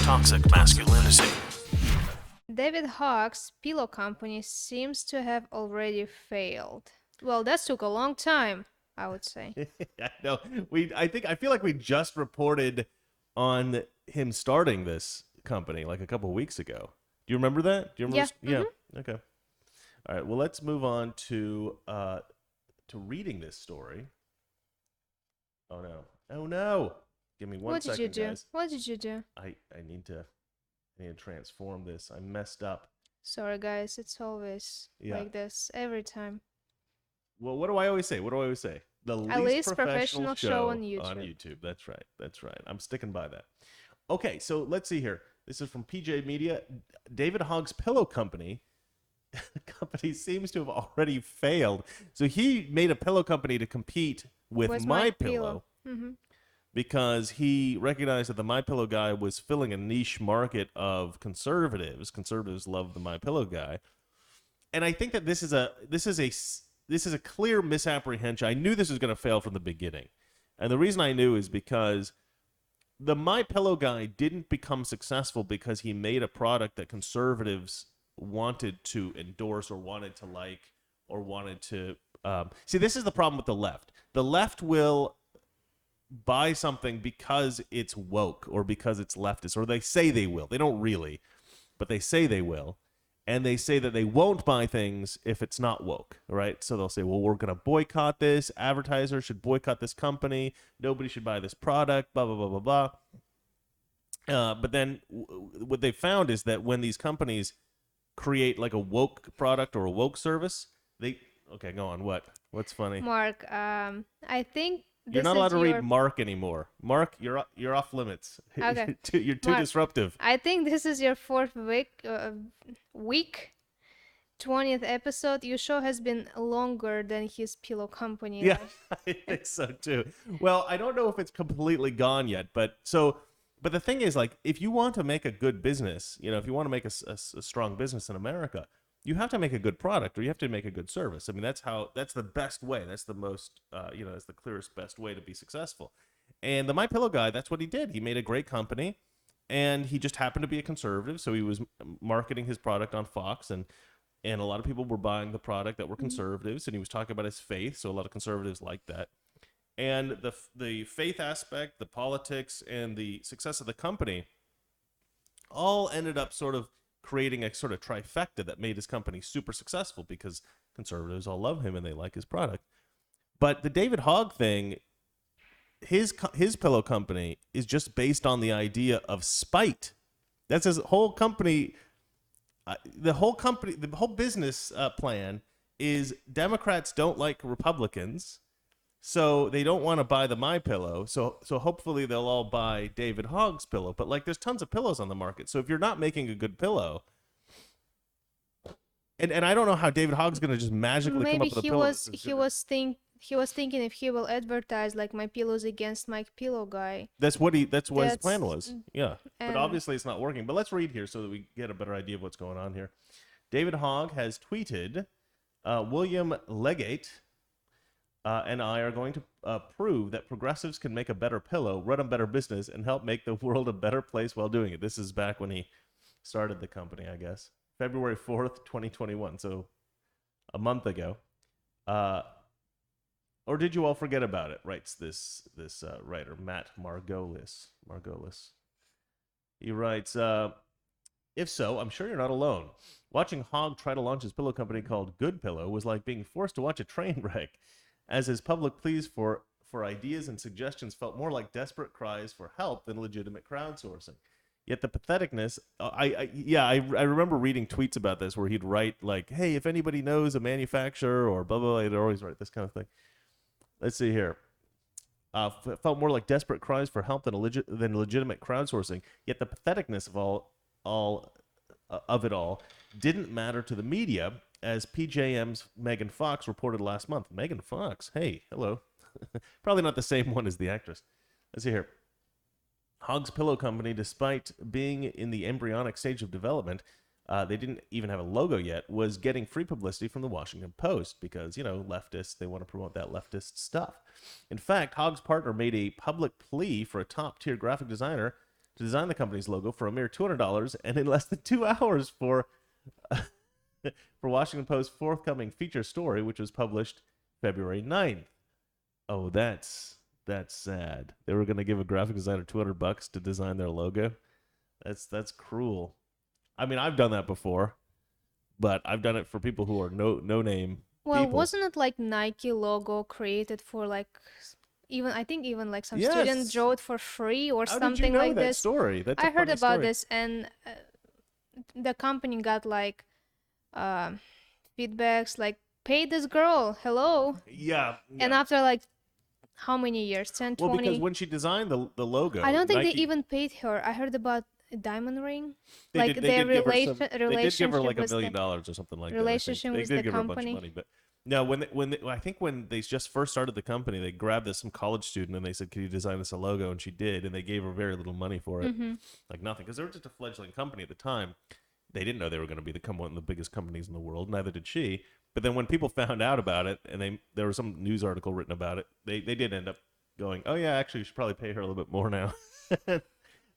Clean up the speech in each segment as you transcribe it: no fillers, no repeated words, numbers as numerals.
Toxic Masculinity. David Hogg's pillow company seems to have already failed. Well, that took a long time, I would say. I know. I feel like we just reported on him starting this company like a couple of weeks ago. Do you remember that? Do you remember? Yeah. Okay. All right. Well, let's move on to reading this story. Oh no. Oh no. Give me one What did you second, do? guys. What did you do? I need to transform this. I messed up. Sorry, guys. It's always Yeah. like this every time. Well, what do I always say? The least professional show on YouTube. YouTube. That's right. That's right. I'm sticking by that. Okay, so let's see here. This is from PJ Media. David Hogg's pillow company seems to have already failed. So he made a pillow company to compete with Was My My Pillow Mm-hmm. because he recognized that the My Pillow guy was filling a niche market of conservatives. Conservatives love the My Pillow guy, and I think that this is a clear misapprehension. I knew this was going to fail from the beginning, and the reason I knew is because the My Pillow guy didn't become successful because he made a product that conservatives wanted to endorse or wanted to like or wanted to see. This is the problem with the left. The left will buy something because it's woke or because it's leftist, or they say they will. They don't really, but they say they will. And they say that they won't buy things if it's not woke, right? So they'll say, well, we're going to boycott this. Advertisers should boycott this company. Nobody should buy this product, blah, blah, blah, blah, blah. But then what they found is that when these companies create like a woke product or a woke service, okay, go on. What's funny? Mark, I think You're this not allowed is to your... read Mark anymore. Mark, you're off limits. Okay. You're too Mark, disruptive. I think this is your fourth week, 20th episode. Your show has been longer than his pillow company. Yeah, I think so too. Well, I don't know if it's completely gone yet, but the thing is, like, if you want to make a good business, if you want to make a strong business in America, you have to make a good product or you have to make a good service. I mean, that's the best way. That's the most, that's the clearest, best way to be successful. And the My Pillow guy, that's what he did. He made a great company, and he just happened to be a conservative, so he was marketing his product on Fox, and a lot of people were buying the product that were conservatives, and he was talking about his faith, so a lot of conservatives liked that. And the faith aspect, the politics, and the success of the company all ended up sort of creating a sort of trifecta that made his company super successful because conservatives all love him and they like his product. But the David Hogg thing, his pillow company is just based on the idea of spite. That's his whole company. The whole business plan is Democrats don't like Republicans, so they don't want to buy the My Pillow. So hopefully they'll all buy David Hogg's pillow. But like, there's tons of pillows on the market. So if you're not making a good pillow, and I don't know how David Hogg's going to just magically come up with a pillow. He was thinking if he will advertise like My Pillow's against My Pillow guy. That's what his plan was. Yeah, but obviously it's not working. But let's read here so that we get a better idea of what's going on here. David Hogg has tweeted, William Legate and I are going to prove that progressives can make a better pillow, run a better business, and help make the world a better place while doing it. This is back when he started the company, I guess. February 4th, 2021, so a month ago. Or did you all forget about it? Writes this writer, Matt Margolis. He writes, if so, I'm sure you're not alone. Watching Hogg try to launch his pillow company called Good Pillow was like being forced to watch a train wreck, as his public pleas for ideas and suggestions felt more like desperate cries for help than legitimate crowdsourcing. Yet the patheticness, I remember reading tweets about this where he'd write like, hey, if anybody knows a manufacturer or blah, blah, blah, he'd always write this kind of thing. Let's see here. Felt more like desperate cries for help than legitimate crowdsourcing. Yet the patheticness of it all didn't matter to the media, as PJM's Megan Fox reported last month. Megan Fox, hey, hello. Probably not the same one as the actress. Let's see here. Hogg's Pillow Company, despite being in the embryonic stage of development, they didn't even have a logo yet, was getting free publicity from the Washington Post because, leftists, they want to promote that leftist stuff. In fact, Hogg's partner made a public plea for a top-tier graphic designer to design the company's logo for a mere $200 and in less than 2 hours for for Washington Post's forthcoming feature story, which was published February 9th. Oh, that's sad. They were going to give a graphic designer $200 to design their logo. That's cruel. I mean, I've done that before, but I've done it for people who are no name Well, people. wasn't it like Nike logo created for like even I think even like some student Yes. drew it for free or How did you something know like that this? story? That's a I heard funny about story. this, and the company got like uh, feedbacks like, "Pay this girl, hello." Yeah, And yeah. after like how many years? 10, Well, because 20? when she designed the I logo, don't think they Nike even paid her. I heard about a diamond ring, they like did they their did give her some they did give her relationship like a with million the dollars or something like that. I think relationship they with did the give her a bunch of company. money, but no, I think when they just first started the company, they grabbed this some college student and they said, "Can you design us a logo?" And she did, and they gave her very little money for it, Mm-hmm. like nothing, because they were just a fledgling company at the time. They didn't know they were going to be one of the biggest companies in the world. Neither did she. But then when people found out about it, and there was some news article written about it, they did end up going, "Oh yeah, actually, you should probably pay her a little bit more now."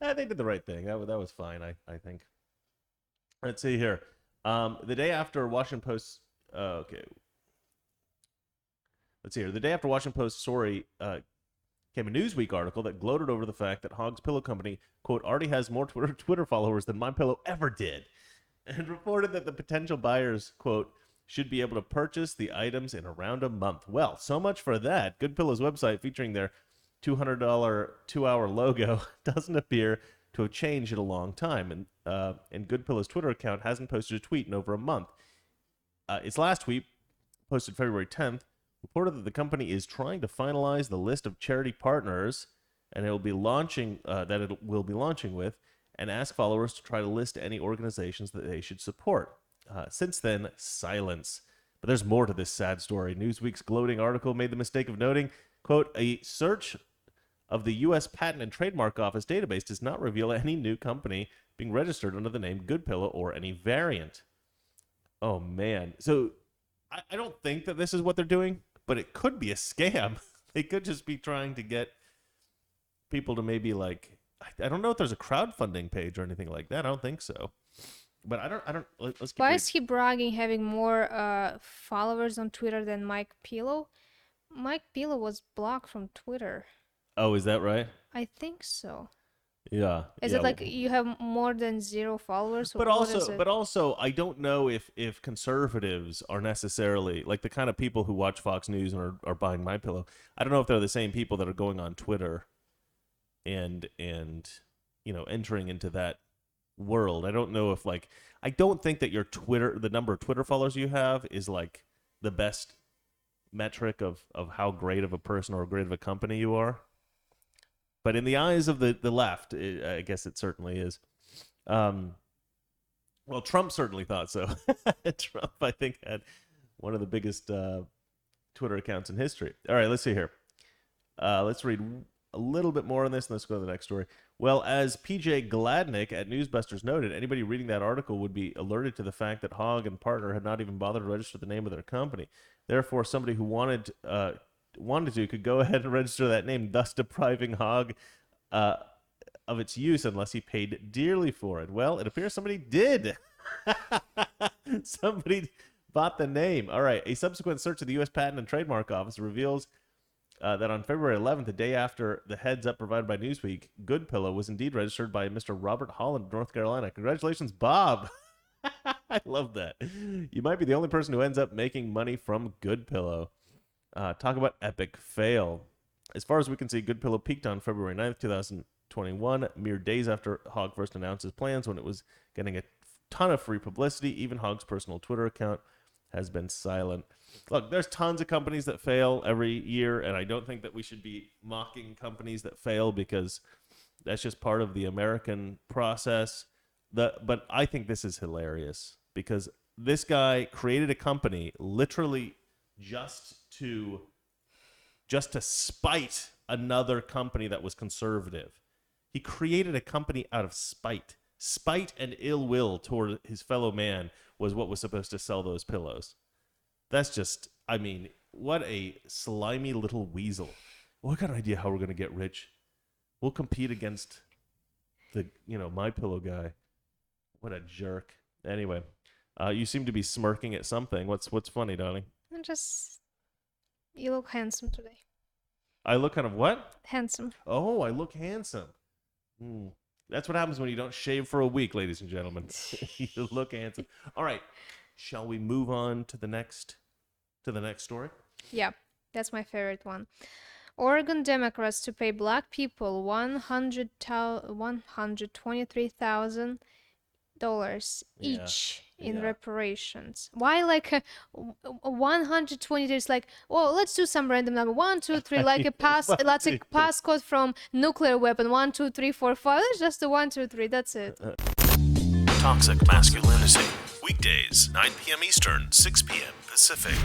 They did the right thing. That was fine. I think. Let's see here. The day after Washington Post. Okay. Let's see here. The day after Washington Post story came a Newsweek article that gloated over the fact that Hogg's Pillow Company, quote, already has more Twitter followers than My Pillow ever did, and reported that the potential buyers, quote, should be able to purchase the items in around a month. Well, so much for that. Good Pillow's website featuring their $200 2-hour logo doesn't appear to have changed in a long time, and Good Pillow's Twitter account hasn't posted a tweet in over a month. Its last tweet, posted February 10th, reported that the company is trying to finalize the list of charity partners, and it will be launching with, and ask followers to try to list any organizations that they should support. Since then, silence. But there's more to this sad story. Newsweek's gloating article made the mistake of noting, quote, a search of the U.S. Patent and Trademark Office database does not reveal any new company being registered under the name Good Pillow or any variant. Oh man. So I don't think that this is what they're doing, but it could be a scam. They could just be trying to get people to maybe like I don't know if there's a crowdfunding page or anything like that. I don't think so. But let's keep Why reading. is he bragging having more followers on Twitter than Mike Pillow? Mike Pillow was blocked from Twitter. Oh, is that right? I think so. Yeah. Is Yeah. it like you have more than 0 followers? But What is it? also I don't know if conservatives are necessarily like the kind of people who watch Fox News and are buying My Pillow. I don't know if they're the same people that are going on Twitter and entering into that world. I don't know if like I don't think that the number of Twitter followers you have is like the best metric of how great of a person or great of a company you are. But in the eyes of the left, I guess it certainly is. Um, well, Trump certainly thought so. Trump, I think, had one of the biggest Twitter accounts in history. All right, let's see here. Let's read a little bit more on this, and let's go to the next story. Well, as PJ Gladnick at Newsbusters noted, anybody reading that article would be alerted to the fact that Hogg and partner had not even bothered to register the name of their company. Therefore, somebody who wanted to could go ahead and register that name, thus depriving Hogg uh, of its use unless he paid dearly for it. Well, it appears somebody did. Somebody bought the name. All right. A subsequent search of the U.S. Patent and Trademark Office reveals that on February 11th, the day after the heads up provided by Newsweek, Good Pillow was indeed registered by Mr. Robert Holland of North Carolina. Congratulations, Bob. I love that. You might be the only person who ends up making money from Good Pillow. Talk about epic fail. As far as we can see, Good Pillow peaked on February 9th, 2021, mere days after Hogg first announced his plans when it was getting a ton of free publicity. Even Hogg's personal Twitter account has been silent. Look, there's tons of companies that fail every year, and I don't think that we should be mocking companies that fail because that's just part of the American process. But I think this is hilarious because this guy created a company literally just to spite another company that was conservative. He created a company out of spite. Spite and ill will toward his fellow man was what was supposed to sell those pillows. That's just, I mean, what a slimy little weasel. Well, I got an idea how we're going to get rich. We'll compete against The My Pillow guy. What a jerk. Anyway, you seem to be smirking at something. What's funny, darling? I'm just. You look handsome today. I look kind of what? Handsome. Oh, I look handsome. Hmm. That's what happens when you don't shave for a week, ladies and gentlemen. You look handsome. All right. Shall we move on to the next story? Yeah, that's my favorite one. Oregon Democrats to pay black people $123,000 Yeah. each in Yeah. reparations. Why like 120? There's like, oh, let's do some random number. 1, 2, 3, like a pass. What That's a do you- passcode from nuclear weapon. 1, 2, 3, 4, 5. That's just the 1, 2, 3. That's it. Toxic Masculinity. Weekdays, 9 p.m. Eastern, 6 p.m. Pacific.